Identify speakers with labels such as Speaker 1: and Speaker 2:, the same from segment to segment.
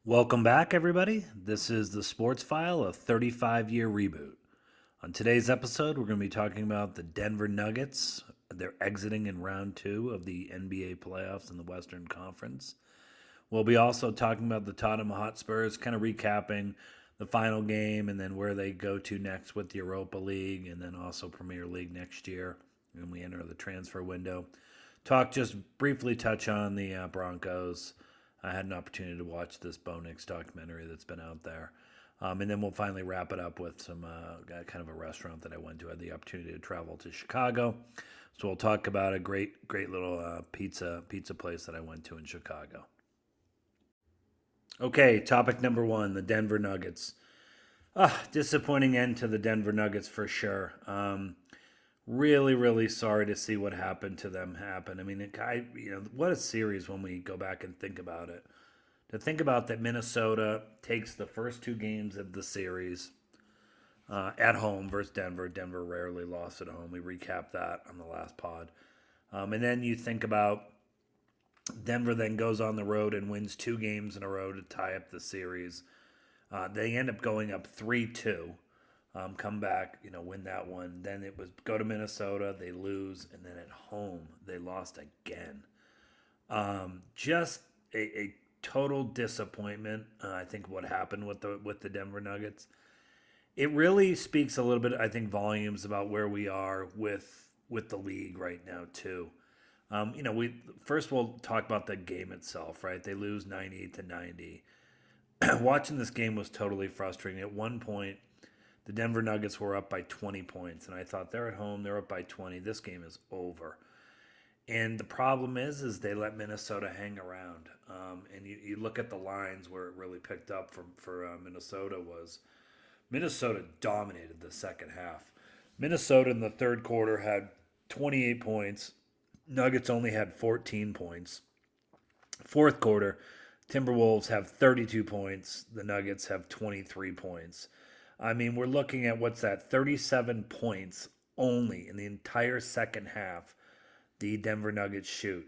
Speaker 1: Welcome back, everybody. This is the Sports File, a 35-year reboot. On today's episode, we're going to be talking about the Denver Nuggets. They're exiting in round two of the NBA playoffs in the Western Conference. We'll be also talking about the Tottenham Hotspurs, kind of recapping the final game and then where they go to next with the Europa League and then also Premier League next year when we enter the transfer window. Just briefly touch on the Broncos. I had an opportunity to watch this Bo Nix documentary that's been out there. And then we'll finally wrap it up with some kind of a restaurant that I went to. I had the opportunity to travel to Chicago. So we'll talk about a great little pizza place that I went to in Chicago. Okay, topic number one, the Denver Nuggets. Disappointing end to the Denver Nuggets for sure. Really sorry to see what happened to them happen. I mean, what a series when we go back and think about it. To think about that Minnesota takes the first two games of the series at home versus Denver. Denver rarely lost at home. We recapped that on the last pod. And then you think about Denver then goes on the road and wins two games in a row to tie up the series. They end up going up 3-2. Come back, win that one. Then it was go to Minnesota, they lose, and then at home they lost again. Just a total disappointment. I think what happened with the Denver Nuggets. It really speaks a little bit, I think, volumes about where we are with the league right now too. We first we'll talk about the game itself, right? They lose 98-90. Watching this game was totally frustrating. At one point, the Denver Nuggets were up by 20 points, and I thought they're at home, they're up by 20. This game is over. And the problem is they let Minnesota hang around. And you look at the lines where it really picked up for Minnesota was Minnesota dominated the second half. Minnesota in the third quarter had 28 points. Nuggets only had 14 points. Fourth quarter, Timberwolves have 32 points. The Nuggets have 23 points. I mean, we're looking at 37 points only in the entire second half the Denver Nuggets shoot.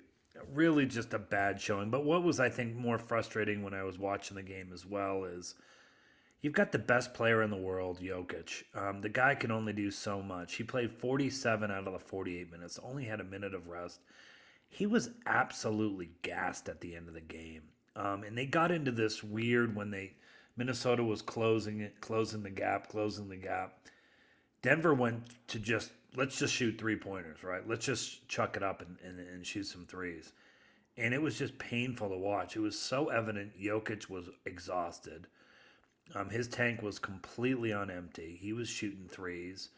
Speaker 1: Really just a bad showing. But what was, I think, more frustrating when I was watching the game as well is you've got the best player in the world, Jokic. The guy can only do so much. He played 47 out of the 48 minutes, only had a minute of rest. He was absolutely gassed at the end of the game. And they got into this weird when Minnesota was closing the gap. Denver went to let's just shoot 3-pointers, right? Let's just chuck it up and shoot some threes. And it was just painful to watch. It was so evident Jokic was exhausted. His tank was completely on empty. He was shooting threes.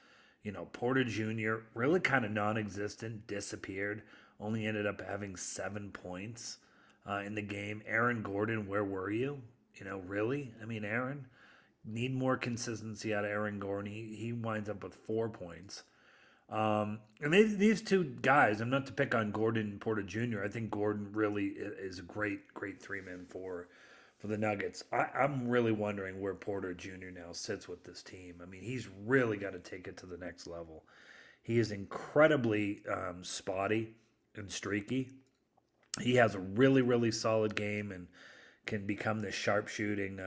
Speaker 1: Porter Jr. really kind of non-existent, disappeared. Only ended up having 7 points in the game. Aaron Gordon, where were you? Really? I mean, Aaron, need more consistency out of Aaron Gordon. He winds up with 4 points. And these two guys, I'm not to pick on Gordon and Porter Jr. I think Gordon really is a great 3-man for the Nuggets. I'm really wondering where Porter Jr. now sits with this team. I mean, he's really got to take it to the next level. He is incredibly spotty and streaky. He has a really solid game and can become this sharpshooting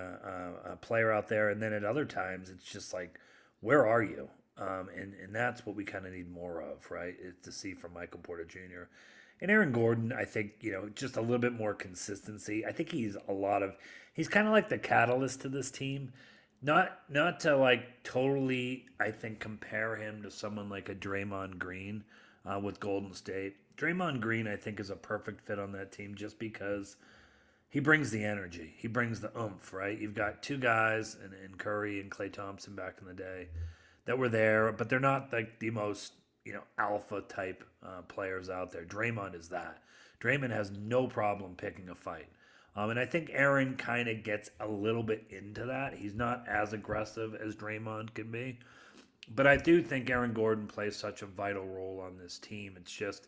Speaker 1: player out there. And then at other times, it's just like, where are you? And that's what we kind of need more of, right? Is to see from Michael Porter Jr. And Aaron Gordon, I think, just a little bit more consistency. I think he's kind of like the catalyst to this team. Not to like totally, I think, compare him to someone like a Draymond Green with Golden State. Draymond Green, I think, is a perfect fit on that team just because he brings the energy. He brings the oomph, right? You've got two guys in Curry and Klay Thompson back in the day that were there, but they're not like the most, alpha type players out there. Draymond is that. Draymond has no problem picking a fight. And I think Aaron kind of gets a little bit into that. He's not as aggressive as Draymond can be. But I do think Aaron Gordon plays such a vital role on this team. It's just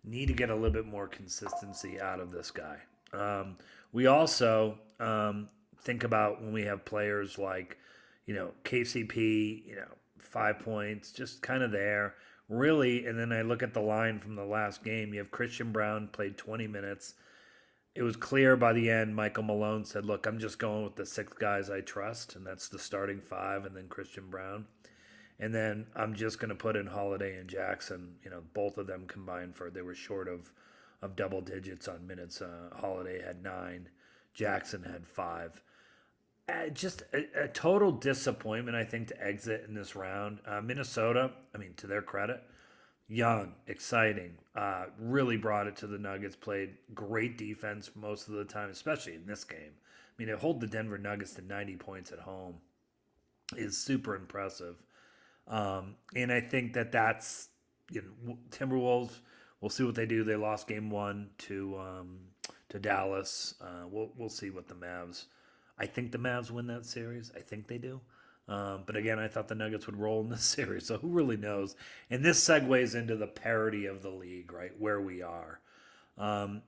Speaker 1: need to get a little bit more consistency out of this guy. We also think about when we have players like, KCP, 5 points, just kind of there. Really, and then I look at the line from the last game. You have Christian Brown played 20 minutes. it was clear by the end. Michael Malone said, "Look, I'm just going with the six guys I trust, and that's the starting five, and then Christian Brown, and then I'm just going to put in Holiday and Jackson. Both of them combined they were short of double digits on minutes. Holiday had 9, Jackson had 5. Just a total disappointment, I think, to exit in this round. Minnesota, I mean, to their credit, young, exciting, really brought it to the Nuggets, played great defense most of the time, especially in this game. I mean, to hold the Denver Nuggets to 90 points at home is super impressive. And I think that's, Timberwolves, we'll see what they do. They lost game one to Dallas. We'll see what the Mavs. I think the Mavs win that series. I think they do. But again, I thought the Nuggets would roll in this series. So who really knows? And this segues into the parity of the league, right? Where we are. Um,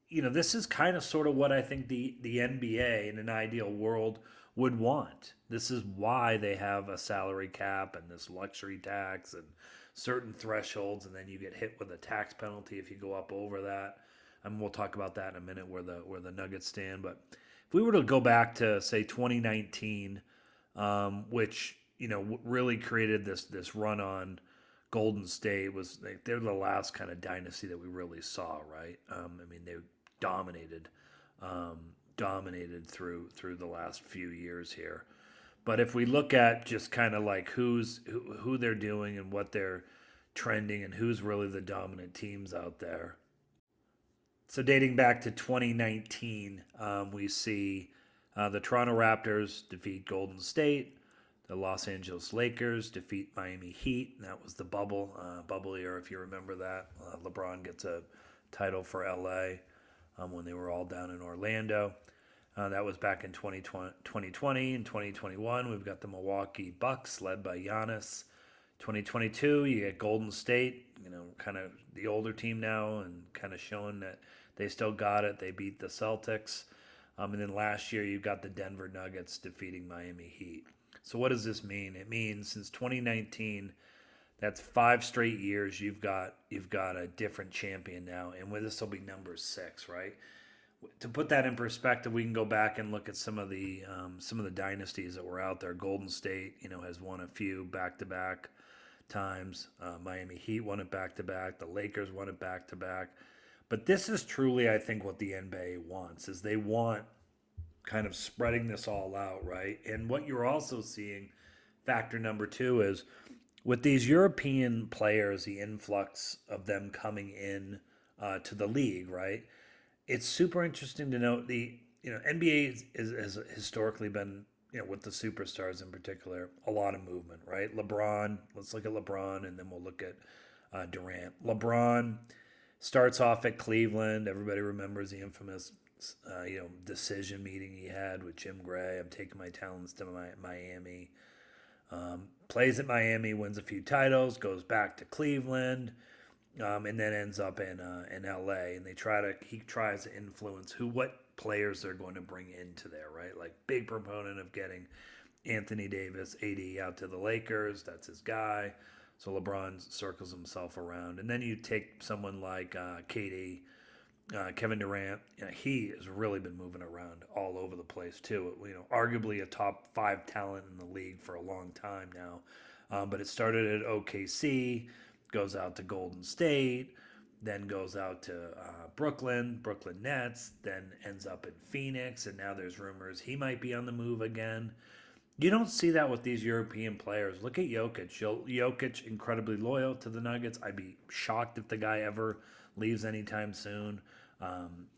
Speaker 1: this is kind of sort of what I think the NBA in an ideal world would want. This is why they have a salary cap and this luxury tax and certain thresholds, and then you get hit with a tax penalty if you go up over that. And we'll talk about that in a minute where the Nuggets stand. But if we were to go back to say 2019, which really created this run on Golden State, was they're the last kind of dynasty that we really saw, right? I mean, they dominated, dominated through the last few years here. But if we look at just kind of like who they're doing and what they're trending and who's really the dominant teams out there. So dating back to 2019, we see the Toronto Raptors defeat Golden State. The Los Angeles Lakers defeat Miami Heat. And that was the bubble year, if you remember that. LeBron gets a title for LA when they were all down in Orlando. That was back in 2020. In 2021, we've got the Milwaukee Bucks led by Giannis. 2022, you get Golden State, kind of the older team now and kind of showing that they still got it. They beat the Celtics. And then last year, you've got the Denver Nuggets defeating Miami Heat. So what does this mean? It means since 2019, that's 5 straight years you've got a different champion now, and this will be number 6, right? To put that in perspective, we can go back and look at some of the dynasties that were out there. Golden State, has won a few back-to-back times. Miami Heat won it back-to-back. The Lakers won it back-to-back. But this is truly, I think, what the NBA wants, is they want kind of spreading this all out, right? And what you're also seeing, factor number 2, is with these European players, the influx of them coming in to the league, right? It's super interesting to note the NBA has historically been, with the superstars in particular, a lot of movement, right? LeBron, let's look at LeBron, and then we'll look at Durant. LeBron starts off at Cleveland. Everybody remembers the infamous decision meeting he had with Jim Gray. I'm taking my talents to Miami. Plays at Miami, wins a few titles, goes back to Cleveland. And then ends up in LA, and he tries to influence what players they're going to bring into there, right? Like big proponent of getting Anthony Davis, AD out to the Lakers. That's his guy. So LeBron circles himself around, and then you take someone like KD, Kevin Durant. He has really been moving around all over the place too. Arguably a top 5 talent in the league for a long time now. But it started at OKC. Goes out to Golden State, then goes out to Brooklyn Nets, then ends up in Phoenix, and now there's rumors he might be on the move again. You don't see that with these European players. Look at Jokic. Jokic, incredibly loyal to the Nuggets. I'd be shocked if the guy ever leaves anytime soon.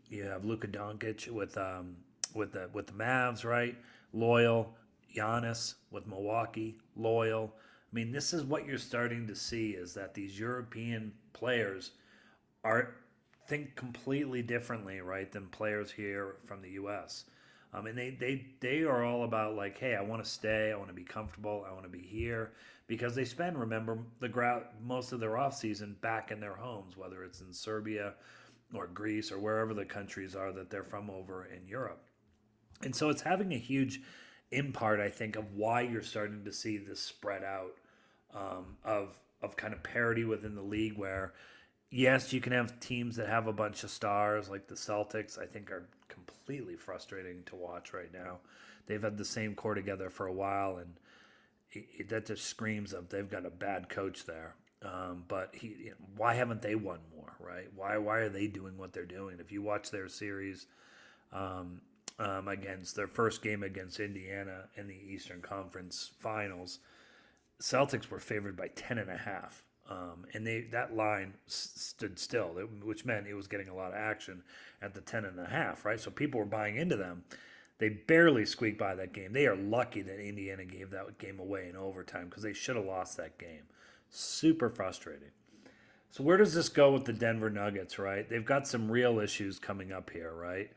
Speaker 1: You have Luka Doncic with the Mavs, right? Loyal. Giannis with Milwaukee, loyal. I mean, this is what you're starting to see, is that these European players think completely differently, right, than players here from the U.S. And they are all about like, hey, I want to stay, I want to be comfortable, I want to be here, because they spend, remember, most of their off season back in their homes, whether it's in Serbia or Greece or wherever the countries are that they're from over in Europe. And so it's having a huge impact, I think, of why you're starting to see this spread out of kind of parity within the league, where Yes, you can have teams that have a bunch of stars, like the Celtics. I think are completely frustrating to watch right now. They've had the same core together for a while, and that just screams of they've got a bad coach there. But why haven't they won more? Right? Why are they doing what they're doing? If you watch their series against their first game against Indiana in the Eastern Conference Finals, Celtics were favored by 10.5. And that line stood still, which meant it was getting a lot of action at the 10.5, right? So people were buying into them. They barely squeaked by that game. They are lucky that Indiana gave that game away in overtime because they should have lost that game. Super frustrating. So where does this go with the Denver Nuggets, right? They've got some real issues coming up here, right?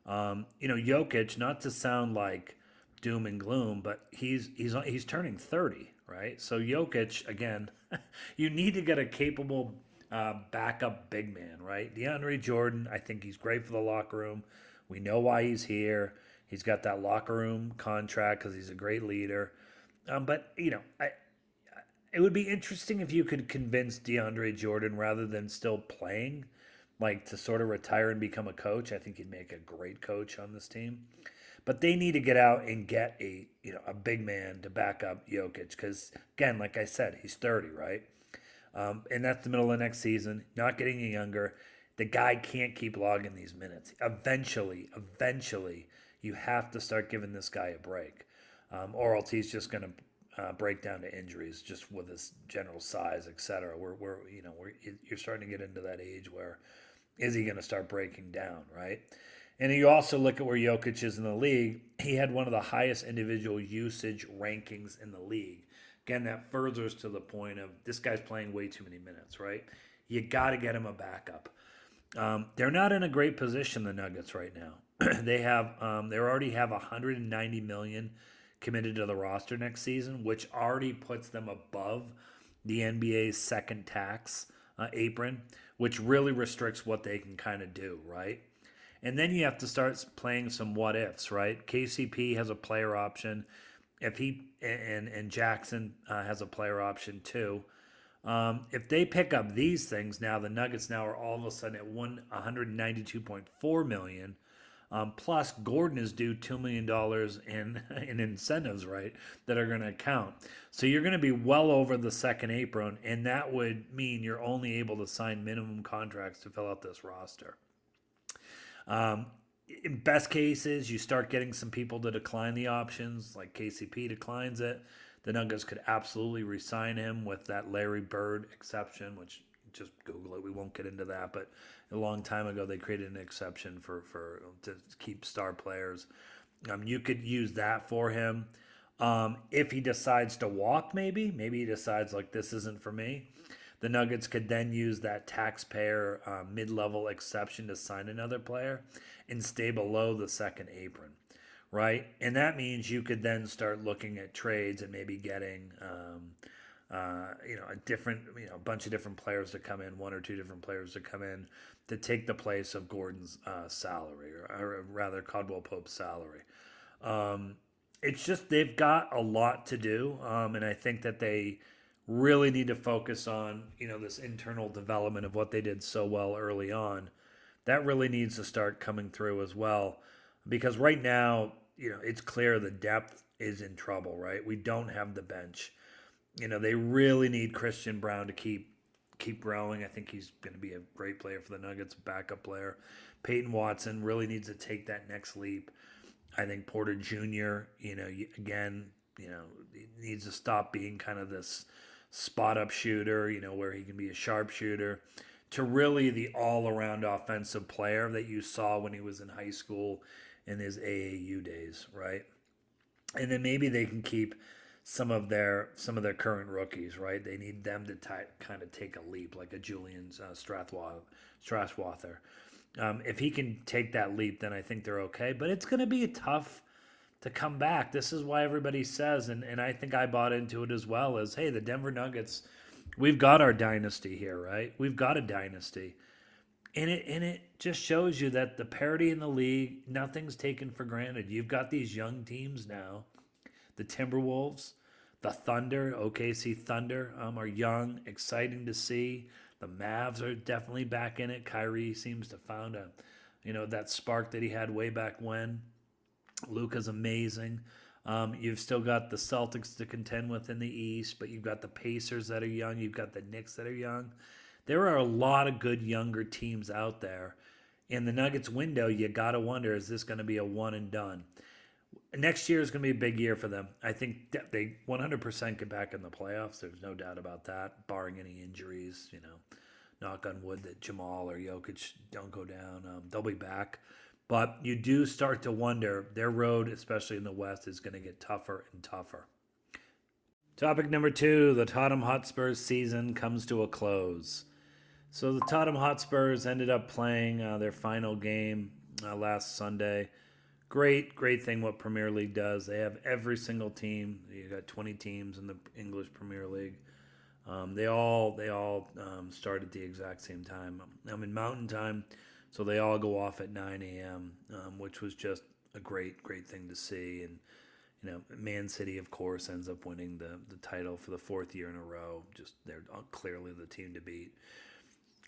Speaker 1: Jokic, not to sound like doom and gloom, but he's turning 30, right? So Jokic, again, you need to get a capable backup big man, right? DeAndre Jordan, I think he's great for the locker room. We know why he's here. He's got that locker room contract because he's a great leader. But it would be interesting if you could convince DeAndre Jordan rather than still playing, like to sort of retire and become a coach. I think he'd make a great coach on this team. But they need to get out and get a big man to back up Jokic because again, like I said, he's 30, right? And that's the middle of next season. Not getting any younger. The guy can't keep logging these minutes. Eventually, you have to start giving this guy a break, or else he's just going to break down to injuries just with his general size, etc. You're starting to get into that age where is he going to start breaking down, right? And you also look at where Jokic is in the league. He had one of the highest individual usage rankings in the league. Again, that furthers to the point of this guy's playing way too many minutes, right? You got to get him a backup. They're not in a great position, the Nuggets, right now. They already have 190 million committed to the roster next season, which already puts them above the NBA's second tax apron, which really restricts what they can kind of do, right? And then you have to start playing some what ifs, right? KCP has a player option. If he and Jackson has a player option too. If they pick up these things now, the Nuggets now are all of a sudden at 192.4 million. Plus, Gordon is due $2 million in incentives, right, that are going to count. So you're going to be well over the second apron, and that would mean you're only able to sign minimum contracts to fill out this roster. In best cases, you start getting some people to decline the options, like KCP declines it. The Nuggets could absolutely re-sign him with that Larry Bird exception, which just Google it. We won't get into that, but a long time ago they created an exception to keep star players. You could use that for him. If he decides to walk, maybe he decides like this isn't for me. The Nuggets could then use that taxpayer mid-level exception to sign another player and stay below the second apron, right? And that means you could then start looking at trades and maybe getting, a bunch of different players to come in, one or two different players to come in to take the place of Gordon's salary, or rather Caldwell Pope's salary. It's just they've got a lot to do, and I think that they really need to focus on this internal development of what they did so well early on. That really needs to start coming through as well, because right now it's clear the depth is in trouble, right? We don't have the bench. They really need Christian Brown to keep growing. I think he's going to be a great player for the Nuggets, backup player. Peyton Watson really needs to take that next leap. I think Porter Jr., needs to stop being kind of this spot-up shooter, where he can be a sharpshooter, to really the all-around offensive player that you saw when he was in high school in his AAU days, right? And then maybe they can keep some of their current rookies, right? They need them to kind of take a leap, like a Julian Straswather. If he can take that leap, then I think they're okay. But it's going to be tough to come back. This is why everybody says, and I think I bought into it as well, is, hey, the Denver Nuggets, we've got our dynasty here, right? We've got a dynasty. And it just shows you that the parity in the league, nothing's taken for granted. You've got these young teams now. The Timberwolves, the Thunder, OKC Thunder are young, exciting to see. The Mavs are definitely back in it. Kyrie seems to found that spark that he had way back when. Luka's amazing. You've still got the Celtics to contend with in the East, but you've got the Pacers that are young. You've got the Knicks that are young. There are a lot of good younger teams out there. In the Nuggets window, you got to wonder, is this going to be a one and done? Next year is going to be a big year for them. I think they 100% get back in the playoffs. There's no doubt about that, barring any injuries. Knock on wood that Jamal or Jokic don't go down. They'll be back. But you do start to wonder, their road, especially in the West, is going to get tougher and tougher. Topic number 2, the Tottenham Hotspurs season comes to a close. So the Tottenham Hotspurs ended up playing their final game last Sunday. Great thing what Premier League does. They have every single team. You got 20 teams in the English Premier League. They all start at the exact same time. I'm in Mountain Time, so they all go off at 9 a.m., which was just a great thing to see. And Man City, of course, ends up winning the title for the 4th year in a row. Just they're clearly the team to beat.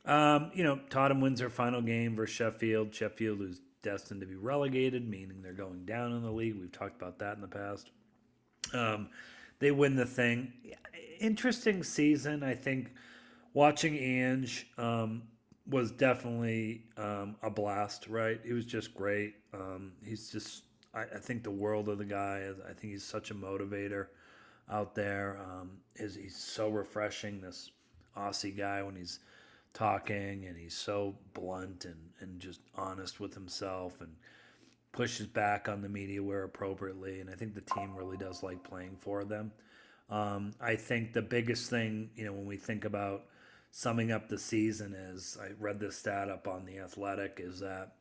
Speaker 1: Tottenham wins their final game versus Sheffield. Sheffield is destined to be relegated, meaning they're going down in the league. We've talked about that in the past. They win the thing. Interesting season. I think watching Ange was definitely a blast, right? He was just great. He's just, I think the world of the guy. I think he's such a motivator out there. He's so refreshing, this Aussie guy, when he's talking, and he's so blunt and just honest with himself and pushes back on the media where appropriately. And I think the team really does like playing for them. I think the biggest thing, when we think about summing up the season, is I read this stat up on The Athletic, is that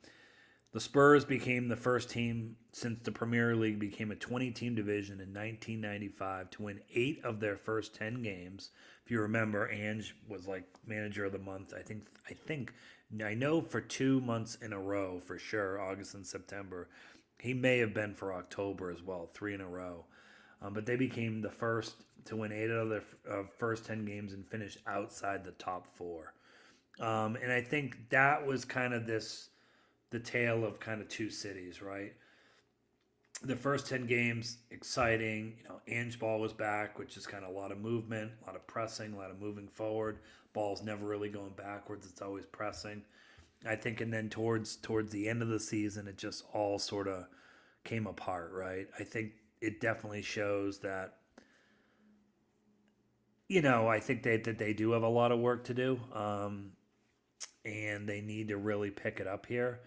Speaker 1: the Spurs became the first team since the Premier League became a 20-team division in 1995 to win 8 of their first 10 games. If you remember, Ange was like manager of the month. I know for 2 months in a row for sure, August and September. He may have been for October as well, 3 in a row. But they became the first to win 8 out of their first 10 games and finish outside the top 4. And I think that was kind of the tale of kind of two cities, right? The first 10 games, exciting. Ange ball was back, which is kind of a lot of movement, a lot of pressing, a lot of moving forward. Ball's never really going backwards. It's always pressing. I think, and then towards the end of the season, it just all sort of came apart, right? I think it definitely shows that, I think that they do have a lot of work to do, and they need to really pick it up here.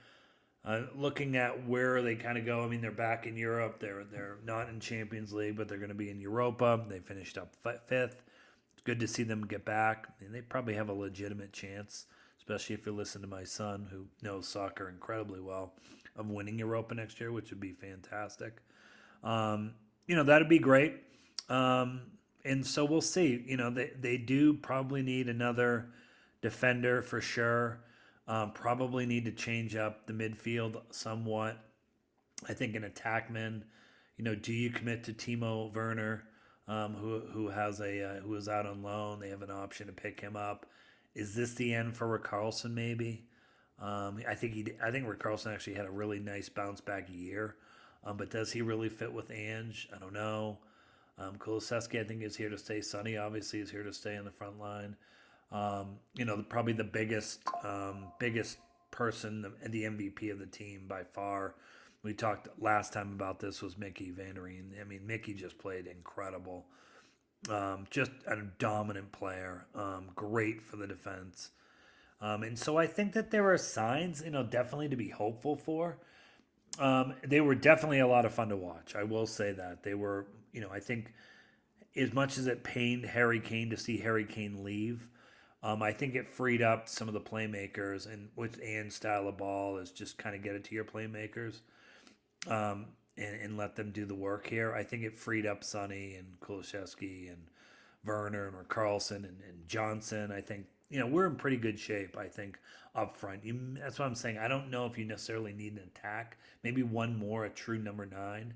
Speaker 1: Looking at where they kind of go, I mean, they're back in Europe. They're not in Champions League, but they're going to be in Europa. They finished up 5th. It's good to see them get back, and they probably have a legitimate chance, especially if you listen to my son, who knows soccer incredibly well, of winning Europa next year, which would be fantastic. That'd be great. And so we'll see. They do probably need another defender for sure. Probably need to change up the midfield somewhat. I think an attackman. Do you commit to Timo Werner, who is out on loan? They have an option to pick him up. Is this the end for Richarlison? Maybe. I think Richarlison actually had a really nice bounce back year. But does he really fit with Ange? I don't know. Kulusevski, I think, is here to stay. Sonny, obviously, is here to stay in the front line. Probably the biggest person, the MVP of the team by far. We talked last time about this, was Mickey Van der Veen. I mean, Mickey just played incredible. Just a dominant player. Great for the defense. And so I think that there are signs, definitely to be hopeful for. They were definitely a lot of fun to watch. I will say that. They were, I think as much as it pained Harry Kane to see Harry Kane leave, I think it freed up some of the playmakers, and with Anne's style of ball is just kind of get it to your playmakers and let them do the work here. I think it freed up Sonny and Kulusevski and Werner and Carlson and Johnson. I think, we're in pretty good shape, I think, up front. That's what I'm saying. I don't know if you necessarily need an attack. Maybe one more, a true number 9.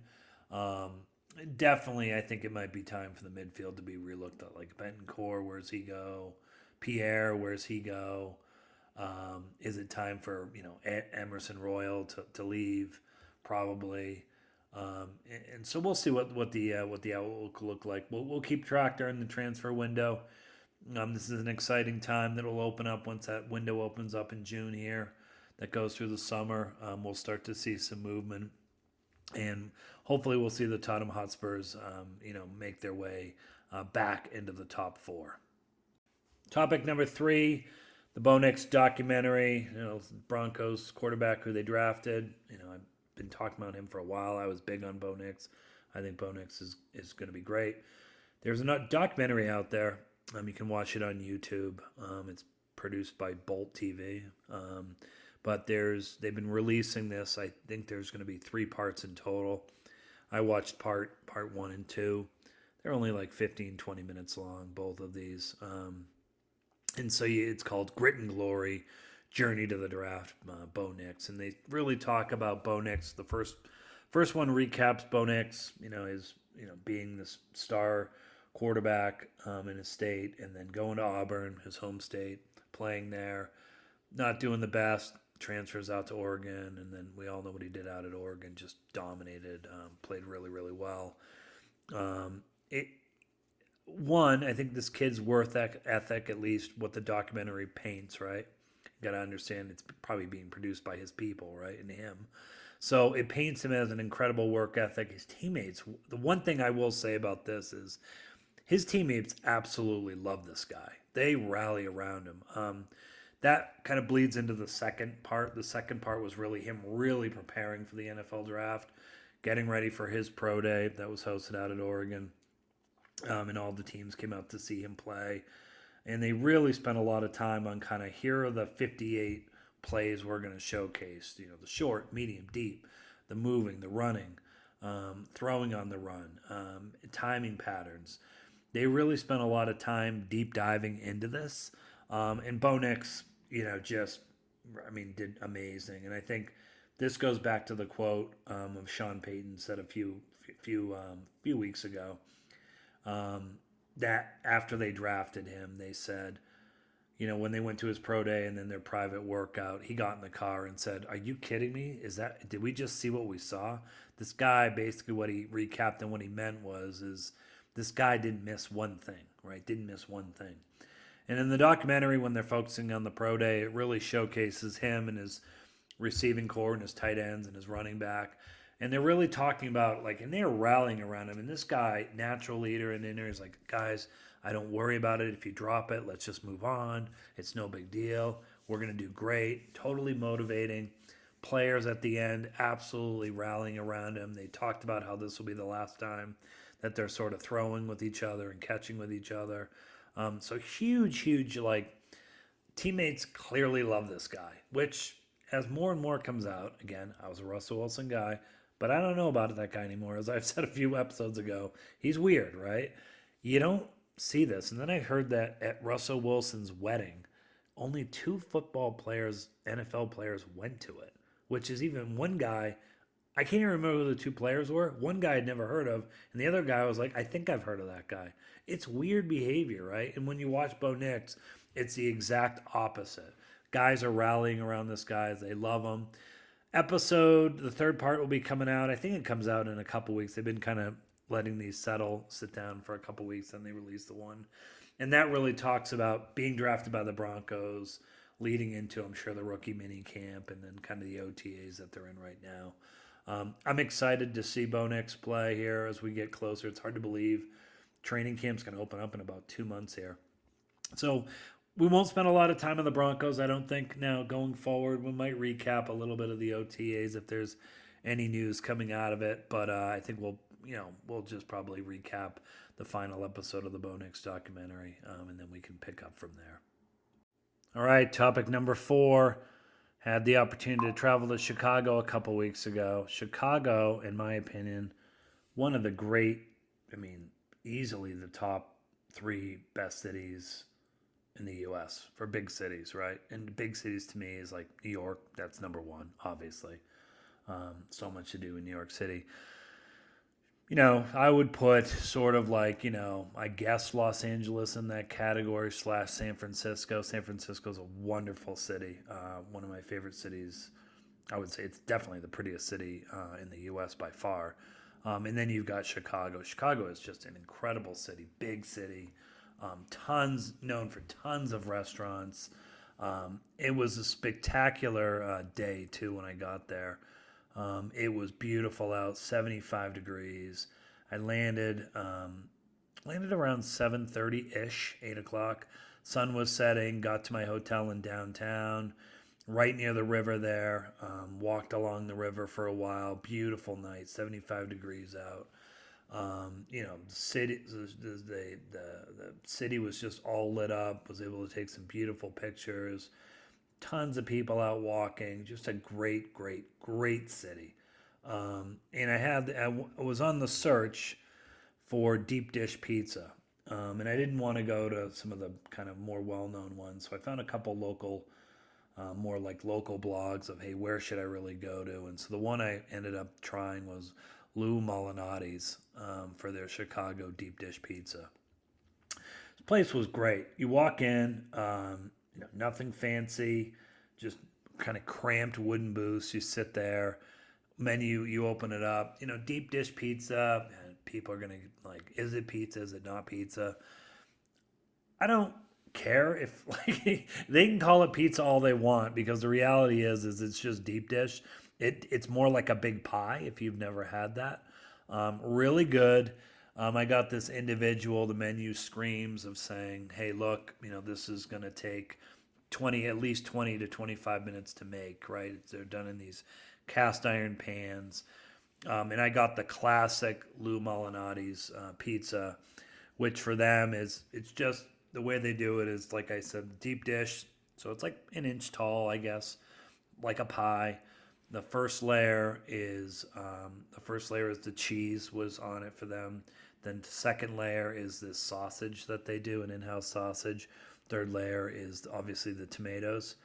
Speaker 1: Definitely, I think it might be time for the midfield to be relooked at. Like Bentancur, where's he go? Pierre, where's he go? Is it time for Emerson Royal to leave? Probably. And so we'll see what the outlook look like. We'll keep track during the transfer window. This is an exciting time that will open up once that window opens up in June here. That goes through the summer. We'll start to see some movement, and hopefully we'll see the Tottenham Hotspurs, make their way back into the top four. Topic number 3, the Bo Nix documentary. Broncos quarterback who they drafted. I've been talking about him for a while. I was big on Bo Nix. I think Bo Nix is going to be great. There's a documentary out there. You can watch it on YouTube. It's produced by Bolt TV. But they've been releasing this. I think there's going to be 3 parts in total. I watched part 1 and 2. They're only like 15, 20 minutes long, both of these. And so it's called Grit and Glory, Journey to the Draft, Bo Nix. And they really talk about Bo Nix. The first one recaps Bo Nix, his being this star quarterback in his state, and then going to Auburn, his home state, playing there, not doing the best, transfers out to Oregon, and then we all know what he did out at Oregon, just dominated, played really, really well. I think this kid's worth ethic, at least what the documentary paints, right? You got to understand it's probably being produced by his people, right, and him. So it paints him as an incredible work ethic. His teammates, the one thing I will say about this is his teammates absolutely love this guy. They rally around him. That kind of bleeds into the second part. The second part was really him really preparing for the NFL draft, getting ready for his pro day that was hosted out at Oregon. And all the teams came out to see him play. And they really spent a lot of time on kind of, here are the 58 plays we're going to showcase. The short, medium, deep, the moving, the running, throwing on the run, timing patterns. They really spent a lot of time deep diving into this. And Bo Nix, did amazing. And I think this goes back to the quote of Sean Payton said a few weeks ago. That after they drafted him, they said, when they went to his pro day and then their private workout, he got in the car and said, "Are you kidding me? Did we just see what we saw?" This guy, basically what he recapped and what he meant is this guy didn't miss one thing, right? Didn't miss one thing. And in the documentary, when they're focusing on the pro day, it really showcases him and his receiving core and his tight ends and his running back. And they're really talking about, and they're rallying around him. And this guy, natural leader in there, is like, "Guys, I don't worry about it. If you drop it, let's just move on. It's no big deal. We're going to do great." Totally motivating. Players at the end absolutely rallying around him. They talked about how this will be the last time that they're sort of throwing with each other and catching with each other. So huge, teammates clearly love this guy, which as more and more comes out, again, I was a Russell Wilson guy, but I don't know about that guy anymore. As I've said a few episodes ago, he's weird, right? You don't see this. And then I heard that at Russell Wilson's wedding, only 2 football players, NFL players, went to it, which is even one guy. I can't even remember who the 2 players were. One guy I'd never heard of, and the other guy was like, "I think I've heard of that guy." It's weird behavior, right? And when you watch Bo Nix, it's the exact opposite. Guys are rallying around this guy. They love him. The 3rd part will be coming out. I think it comes out in a couple weeks. They've been kind of letting these sit down for a couple weeks, and they release the one. And that really talks about being drafted by the Broncos, leading into, I'm sure, the rookie mini camp, and then kind of the OTAs that they're in right now. I'm excited to see Bo Nix play here as we get closer. It's hard to believe. Training camp's going to open up in about 2 months here. So we won't spend a lot of time on the Broncos, I don't think. Now, going forward, we might recap a little bit of the OTAs if there's any news coming out of it. But I think we'll just probably recap the final episode of the Bo Nix documentary, and then we can pick up from there. All right, topic number 4. Had the opportunity to travel to Chicago a couple weeks ago. Chicago, in my opinion, one of the great, easily the top 3 best cities in the U.S. for big cities, right? And big cities to me is like New York. That's number 1, obviously. So much to do in New York City. I would put sort of like, I guess Los Angeles in that category slash San Francisco. San Francisco is a wonderful city. One of my favorite cities. I would say it's definitely the prettiest city in the U.S. by far. And then you've got Chicago. Chicago is just an incredible city, big city, known for tons of restaurants. It was a spectacular day too when I got there. It was beautiful out, 75 degrees. I landed around 7:30 ish, 8 o'clock. Sun was setting. Got to my hotel in downtown, right near the river there. Walked along the river for a while. Beautiful night, 75 degrees out. The city was just all lit up. Was able to take some beautiful pictures. Tons of people out walking. Just a great, great, great city. And I was on the search for deep dish pizza, and I didn't want to go to some of the kind of more well known ones. So I found a couple local, more like local blogs of, hey, where should I really go to? And so the one I ended up trying was Lou Molinati's for their Chicago deep dish pizza. This place was great. You walk in, nothing fancy, just kind of cramped wooden booths. You sit there, menu, you open it up, deep dish pizza. And people are going to like, is it pizza? Is it not pizza? I don't care if like they can call it pizza all they want because the reality is it's just deep dish. It's more like a big pie if you've never had that. Really good. I got this individual. The menu screams of saying, "Hey, look, this is going to take at least 20 to 25 minutes to make. Right? They're done in these cast iron pans." And I got the classic Lou Molinati's pizza, which for them it's just the way they do it is like I said, deep dish. So it's like an inch tall, I guess, like a pie. The first layer is the cheese was on it for them. Then the second layer is this sausage that they do, an in-house sausage. Third layer is obviously the tomatoes.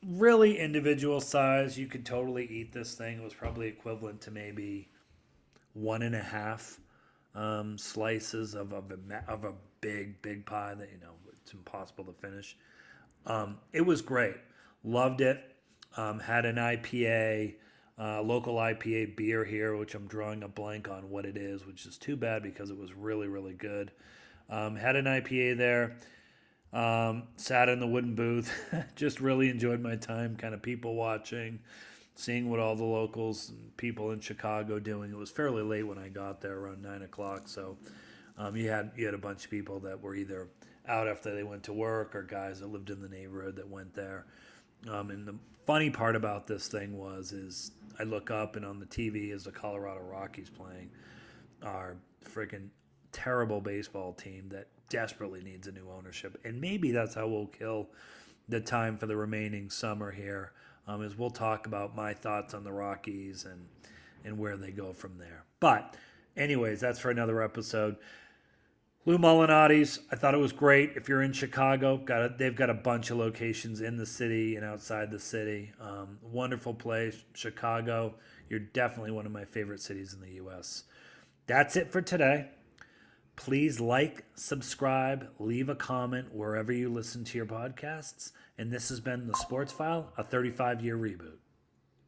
Speaker 1: Really individual size. You could totally eat this thing. It was probably equivalent to maybe 1.5 slices of a big pie that it's impossible to finish. It was great. Loved it. Had an IPA, local IPA beer here, which I'm drawing a blank on what it is, which is too bad because it was really, really good. Had an IPA there. Sat in the wooden booth. Just really enjoyed my time, kind of people watching, seeing what all the locals and people in Chicago doing. It was fairly late when I got there, around 9 o'clock. So you had a bunch of people that were either out after they went to work or guys that lived in the neighborhood that went there. And the funny part about this thing is I look up and on the TV is the Colorado Rockies playing, our freaking terrible baseball team that desperately needs a new ownership. And maybe that's how we'll kill the time for the remaining summer here, is we'll talk about my thoughts on the Rockies and where they go from there. But anyways, that's for another episode. Lou Molinati's, I thought it was great. If you're in Chicago, they've got a bunch of locations in the city and outside the city. Wonderful place, Chicago. You're definitely one of my favorite cities in the U.S. That's it for today. Please like, subscribe, leave a comment wherever you listen to your podcasts. And this has been The Sports File, a 35-year reboot.